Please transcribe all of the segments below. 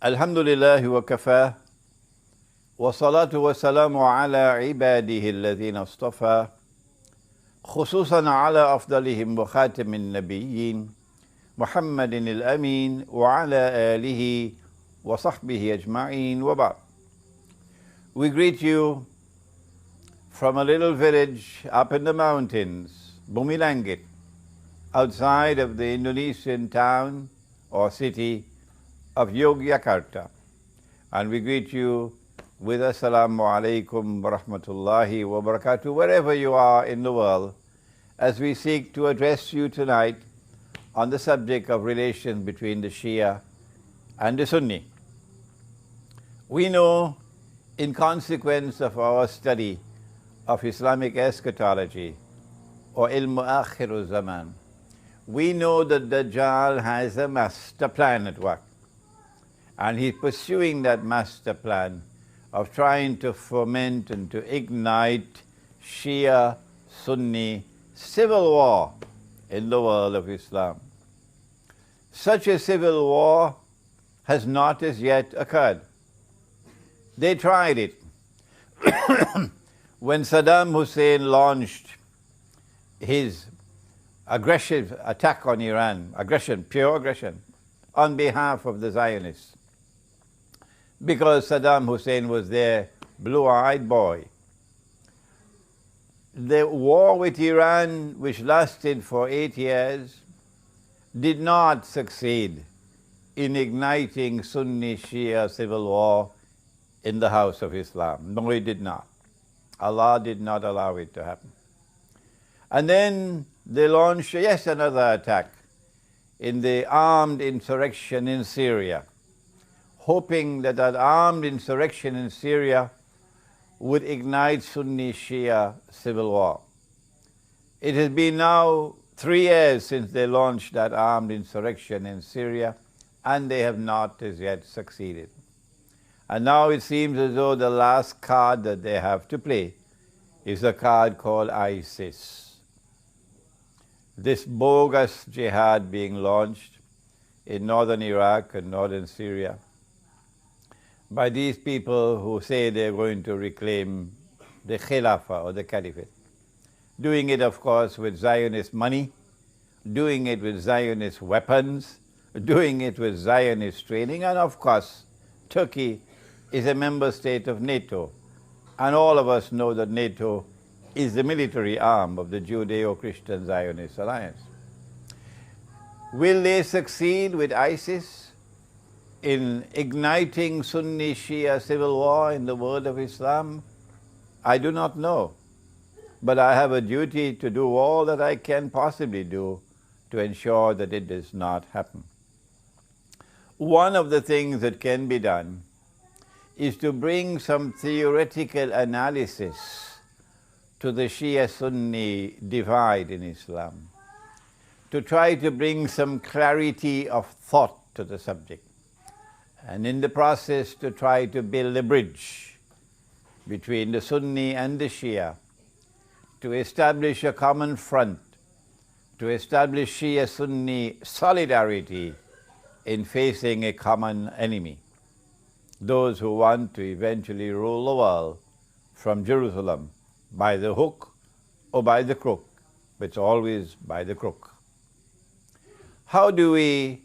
Alhamdulillah wa kafa wa salatu wa salamu ala ibadihi alladhina istafa khususan ala afdalihim wa khatamin nabiyyin Muhammadin al-Amin wa ala alihi wa sahbihi ajma'in wa ba'd. We greet you from a little village up in the mountains, Bumilangit, outside of the Indonesian town or city of Yogyakarta. And we greet you with Assalamu alaikum wa rahmatullahi wa barakatuh, wherever you are in the world, as we seek to address you tonight on the subject of relations between the Shia and the Sunni. We know, in consequence of our study of Islamic eschatology or al-Mu'akhiru Zaman, we know that Dajjal has a master plan at work. And he's pursuing that master plan of trying to foment and to ignite Shia, Sunni civil war in the world of Islam. Such a civil war has not as yet occurred. They tried it. When Saddam Hussein launched his aggressive attack on Iran, pure aggression, on behalf of the Zionists, because Saddam Hussein was their blue-eyed boy. The war with Iran, which lasted for 8 years, did not succeed in igniting Sunni-Shia civil war in the house of Islam. No, it did not. Allah did not allow it to happen. And then they launched yet another attack in the armed insurrection in Syria, hoping that that armed insurrection in Syria would ignite Sunni-Shia civil war. It has been now 3 years since they launched that armed insurrection in Syria, and they have not as yet succeeded. And now it seems as though the last card that they have to play is a card called ISIS. This bogus jihad being launched in northern Iraq and northern Syria by these people who say they're going to reclaim the Khilafah or the Caliphate. Doing it, of course, with Zionist money, doing it with Zionist weapons, doing it with Zionist training, and of course, Turkey is a member state of NATO, and all of us know that NATO is the military arm of the Judeo-Christian Zionist alliance. Will they succeed with ISIS in igniting Sunni-Shia civil war in the world of Islam? I do not know, but I have a duty to do all that I can possibly do to ensure that it does not happen. One of the things that can be done is to bring some theoretical analysis to the Shia-Sunni divide in Islam, to try to bring some clarity of thought to the subject, and in the process to try to build a bridge between the Sunni and the Shia, to establish a common front, to establish Shia-Sunni solidarity in facing a common enemy, those who want to eventually rule the world from Jerusalem by the hook or by the crook, but it's always by the crook. How do we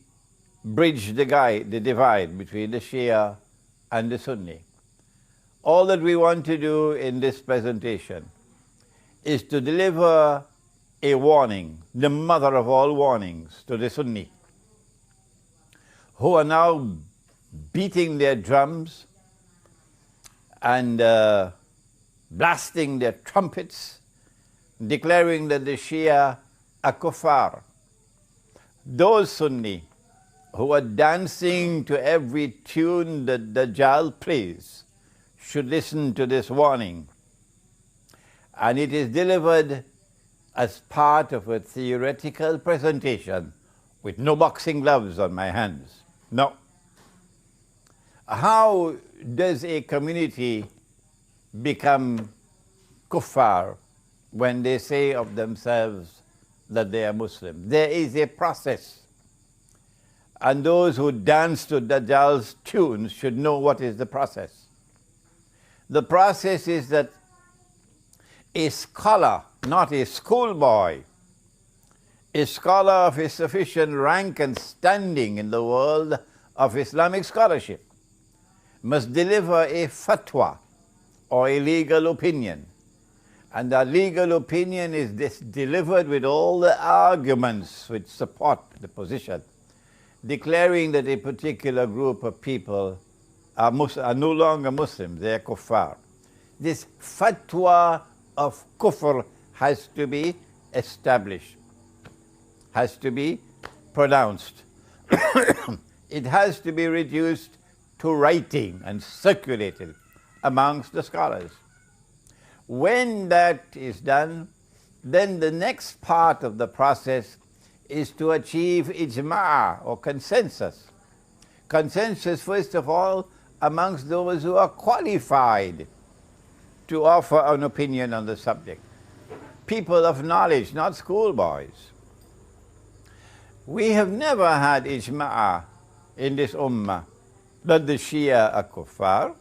bridge the divide between the Shia and the Sunni? All that we want to do in this presentation is to deliver a warning, the mother of all warnings, to the Sunni, who are now beating their drums and blasting their trumpets, declaring that the Shia are kuffar. Those Sunni who are dancing to every tune that Dajjal plays should listen to this warning. And it is delivered as part of a theoretical presentation with no boxing gloves on my hands. No. How does a community become kuffar when they say of themselves that they are Muslim? There is a process. and those who dance to Dajjal's tunes should know what is the process. The process is that a scholar, not a schoolboy, a scholar of a sufficient rank and standing in the world of Islamic scholarship, must deliver a fatwa or a legal opinion. And that legal opinion is delivered with all the arguments which support the position, declaring that a particular group of people are no longer Muslims, they are kuffar. This fatwa of kufr has to be established, has to be pronounced. It has to be reduced to writing and circulated amongst the scholars. When that is done, then the next part of the process is to achieve ijma' or consensus. Consensus, first of all, amongst those who are qualified to offer an opinion on the subject. People of knowledge, not schoolboys. We have never had ijma' in this ummah that the Shia are kuffar.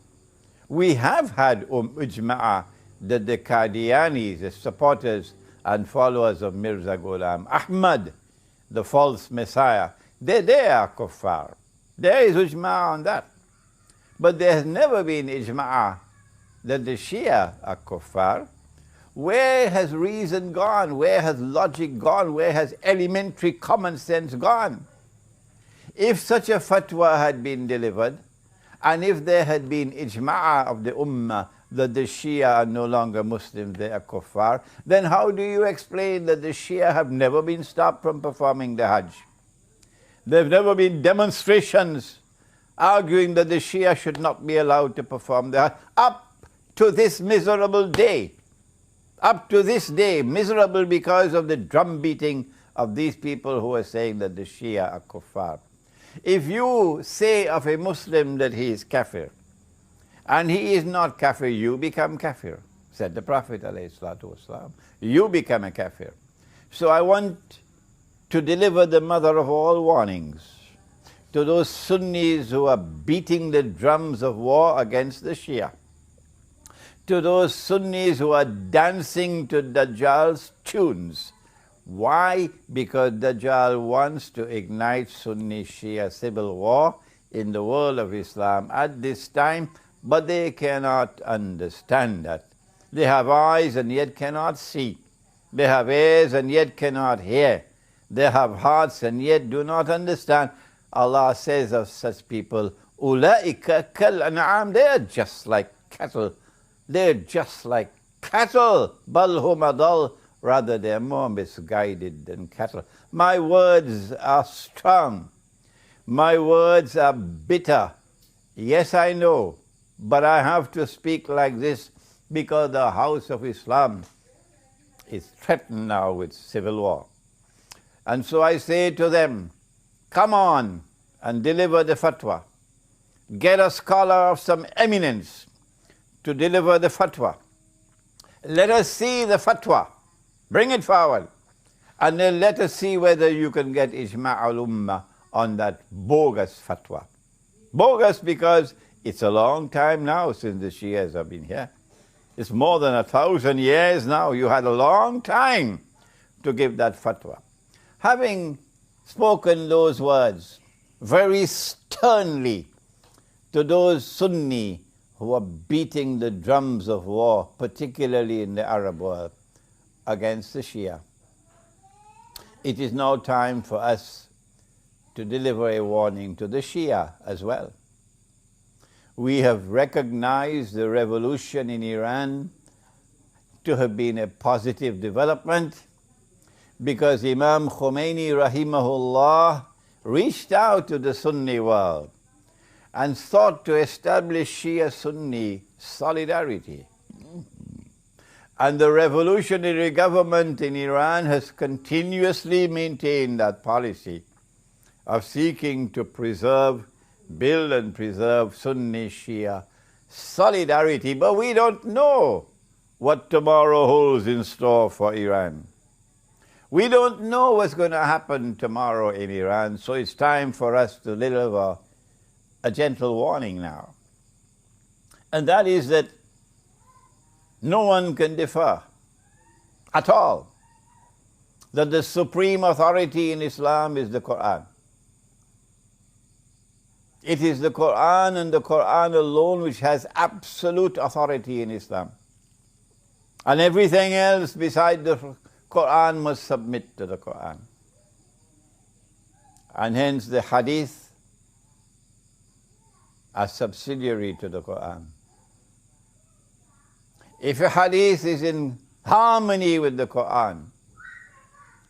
We have had ijma' that the Qadianis, the supporters and followers of Mirza Ghulam Ahmad, the false messiah, they are kuffar. There is ijma' on that. But there has never been ijma' that the Shia are kuffar. Where has reason gone? Where has logic gone? Where has elementary common sense gone? If such a fatwa had been delivered, and if there had been ijma' of the ummah that the Shia are no longer Muslims, they are kuffar, then how do you explain that the Shia have never been stopped from performing the Hajj? There have never been demonstrations arguing that the Shia should not be allowed to perform the Hajj. Up to this miserable day, up to this day, miserable because of the drum beating of these people who are saying that the Shia are kuffar. If you say of a Muslim that he is kafir, and he is not kafir, you become kafir, said the Prophet ﷺ. You become a kafir. So I want to deliver the mother of all warnings to those Sunnis who are beating the drums of war against the Shia, to those Sunnis who are dancing to Dajjal's tunes. Why? Because Dajjal wants to ignite Sunni-Shia civil war in the world of Islam at this time, but they cannot understand that. They have eyes and yet cannot see. They have ears and yet cannot hear. They have hearts and yet do not understand. Allah says of such people, "Ulaika kal an'am," they are just like cattle. They're just like cattle. Bal hum adal, rather they are more misguided than cattle. My words are strong. My words are bitter. Yes, I know, but I have to speak like this because the house of Islam is threatened now with civil war. And so I say to them, come on and deliver the fatwa. Get a scholar of some eminence to deliver the fatwa. Let us see the fatwa. Bring it forward. And then let us see whether you can get ijma' al-ummah on that bogus fatwa. Bogus because it's a long time now since the Shias have been here. It's more than 1,000 years now. You had a long time to give that fatwa. Having spoken those words very sternly to those Sunni who are beating the drums of war, particularly in the Arab world, against the Shia, it is now time for us to deliver a warning to the Shia as well. We have recognized the revolution in Iran to have been a positive development because Imam Khomeini rahimahullah reached out to the Sunni world and sought to establish Shia-Sunni solidarity. And the revolutionary government in Iran has continuously maintained that policy of seeking to build and preserve Sunni-Shia solidarity. But we don't know what tomorrow holds in store for Iran. We don't know what's going to happen tomorrow in Iran, so it's time for us to deliver a gentle warning now. And that is that no one can differ at all that the supreme authority in Islam is the Qur'an. It is the Qur'an and the Qur'an alone which has absolute authority in Islam. And everything else beside the Qur'an must submit to the Qur'an. And hence the hadith are subsidiary to the Qur'an. If a hadith is in harmony with the Qur'an,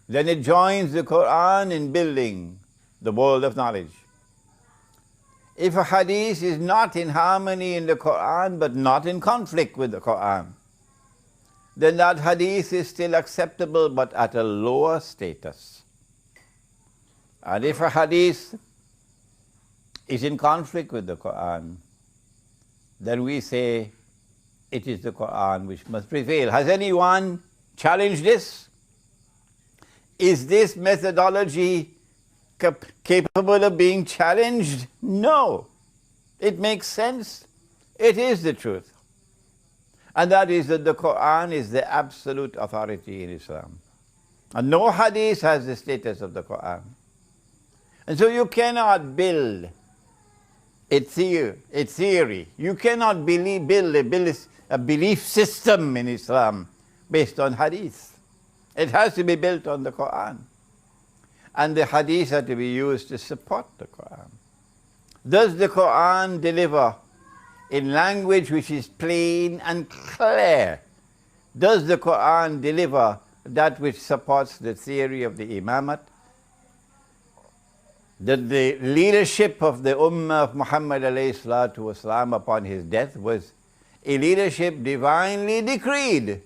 then it joins the Qur'an in building the world of knowledge. If a hadith is not in harmony in the Qur'an but not in conflict with the Qur'an, then that hadith is still acceptable but at a lower status. And if a hadith is in conflict with the Qur'an, then we say it is the Qur'an which must prevail. Has anyone challenged this? Is this methodology capable of being challenged? No. It makes sense. It is the truth. And that is that the Qur'an is the absolute authority in Islam. And no hadith has the status of the Qur'an. And so you cannot build a theory. You cannot build a belief system in Islam based on hadith. It has to be built on the Qur'an. And the hadith are to be used to support the Qur'an. Does the Qur'an deliver in language which is plain and clear? Does the Qur'an deliver that which supports the theory of the imamat? That the leadership of the Ummah of Muhammad alayhi salatu wasalam upon his death was a leadership divinely decreed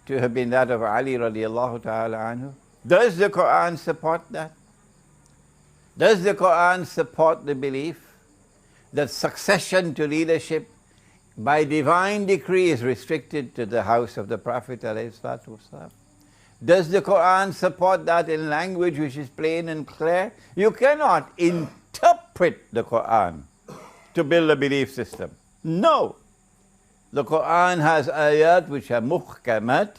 to have been that of Ali radiallahu ta'ala anhu? Does the Qur'an support that? Does the Qur'an support the belief that succession to leadership by divine decree is restricted to the house of the Prophet alayhi salatu wasalam? Does the Qur'an support that in language which is plain and clear? You cannot interpret the Qur'an to build a belief system. No. The Qur'an has ayat which are muhkamat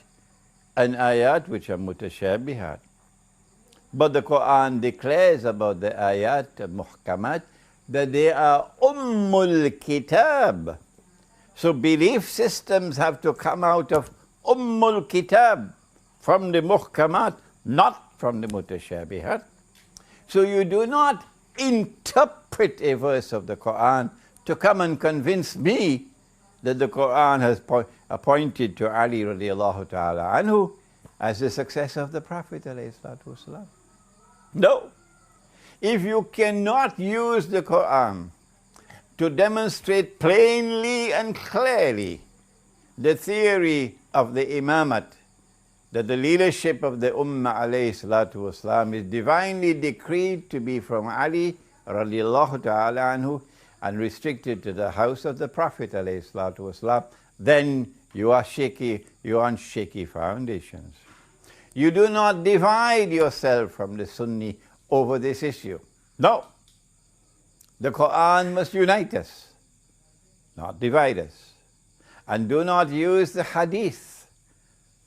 and ayat which are mutashabihat. But the Qur'an declares about the ayat muhkamat that they are ummul kitab. So belief systems have to come out of ummul kitab, from the muhkamat, not from the mutashabihat. So you do not interpret a verse of the Qur'an to come and convince me that the Qur'an has appointed to Ali radiallahu ta'ala anhu as the successor of the Prophet alayhi salatu wasalam. No. If you cannot use the Qur'an to demonstrate plainly and clearly the theory of the imamat, that the leadership of the Ummah alayhi salatu wasalam is divinely decreed to be from Ali radiallahu ta'ala anhu and restricted to the house of the Prophet alayhi salatu wasalam, then you are on shaky foundations. You do not divide yourself from the Sunni over this issue. No. The Qur'an must unite us, not divide us. And do not use the hadith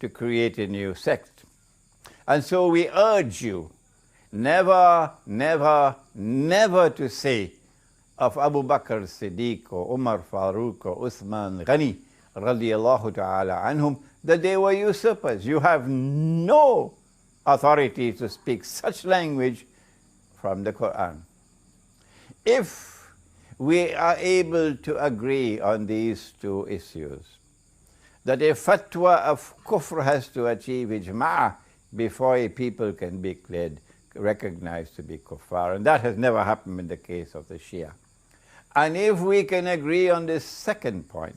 to create a new sect. And so we urge you never, never, never to say of Abu Bakr Siddiq or Umar Farooq or Uthman Ghani radiallahu ta'ala anhum that they were usurpers. You have no authority to speak such language from the Qur'an. If we are able to agree on these two issues, that a fatwa of kufr has to achieve ijma' before a people can be recognized to be kuffar, and that has never happened in the case of the Shia. And if we can agree on this second point,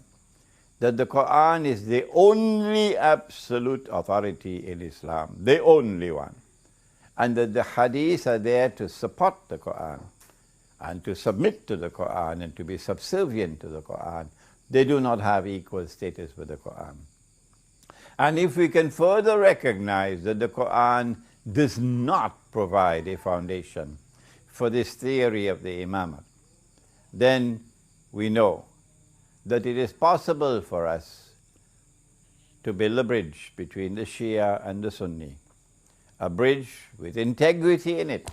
that the Qur'an is the only absolute authority in Islam, the only one, and that the hadiths are there to support the Qur'an and to submit to the Qur'an and to be subservient to the Qur'an, they do not have equal status with the Qur'an. And if we can further recognize that the Qur'an does not provide a foundation for this theory of the imamate, then we know that it is possible for us to build a bridge between the Shia and the Sunni, a bridge with integrity in it,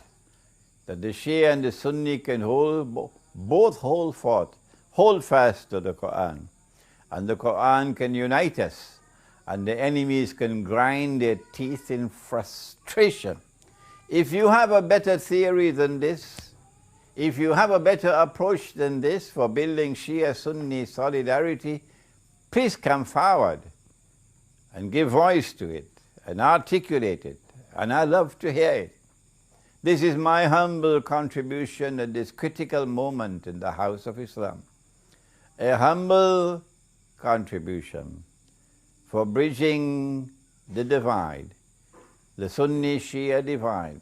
that the Shia and the Sunni can both hold fast to the Qur'an, and the Qur'an can unite us, and the enemies can grind their teeth in frustration. If you have a better theory than this, if you have a better approach than this for building Shia-Sunni solidarity, please come forward and give voice to it and articulate it, and I love to hear it. This is my humble contribution at this critical moment in the House of Islam. A humble contribution for bridging the divide, the Sunni-Shia divide,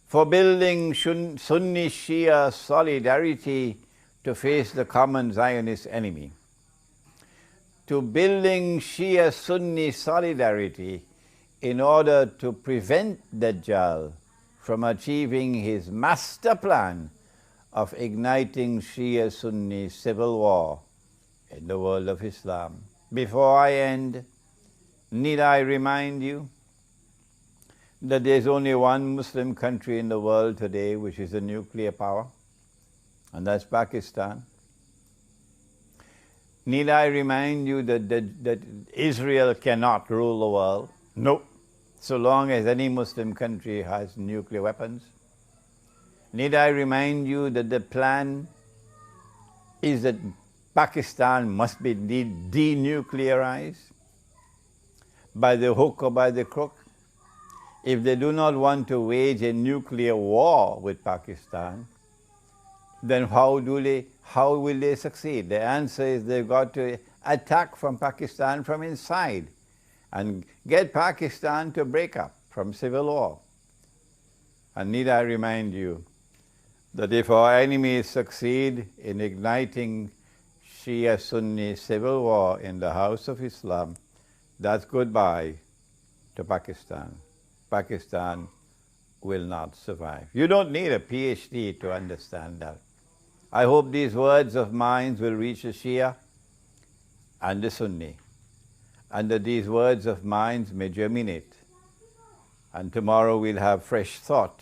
for building Sunni-Shia solidarity to face the common Zionist enemy, to building Shia-Sunni solidarity in order to prevent Dajjal from achieving his master plan of igniting Shia-Sunni civil war in the world of Islam. Before I end, need I remind you that there's only one Muslim country in the world today which is a nuclear power, and that's Pakistan. Need I remind you that Israel cannot rule the world? No, so long as any Muslim country has nuclear weapons. Need I remind you that the plan is that Pakistan must be denuclearized by the hook or by the crook? If they do not want to wage a nuclear war with Pakistan, then how will they succeed? The answer is they've got to attack from Pakistan from inside and get Pakistan to break up from civil war. And need I remind you that if our enemies succeed in igniting Shia-Sunni civil war in the House of Islam, that's goodbye to Pakistan. Pakistan will not survive. You don't need a PhD to understand that. I hope these words of mine will reach the Shia and the Sunni, and that these words of mine may germinate. And tomorrow we'll have fresh thought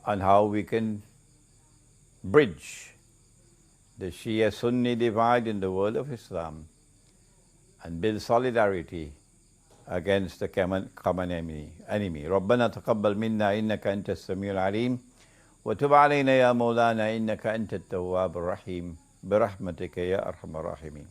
on how we can bridge the Shia-Sunni divide in the world of Islam and build solidarity against the common enemy. ربنا تقبل منا إنك أنت السميع العليم وتب علينا يا مولانا إنك أنت التواب الرحيم برحمتك يا أرحم الراحمين.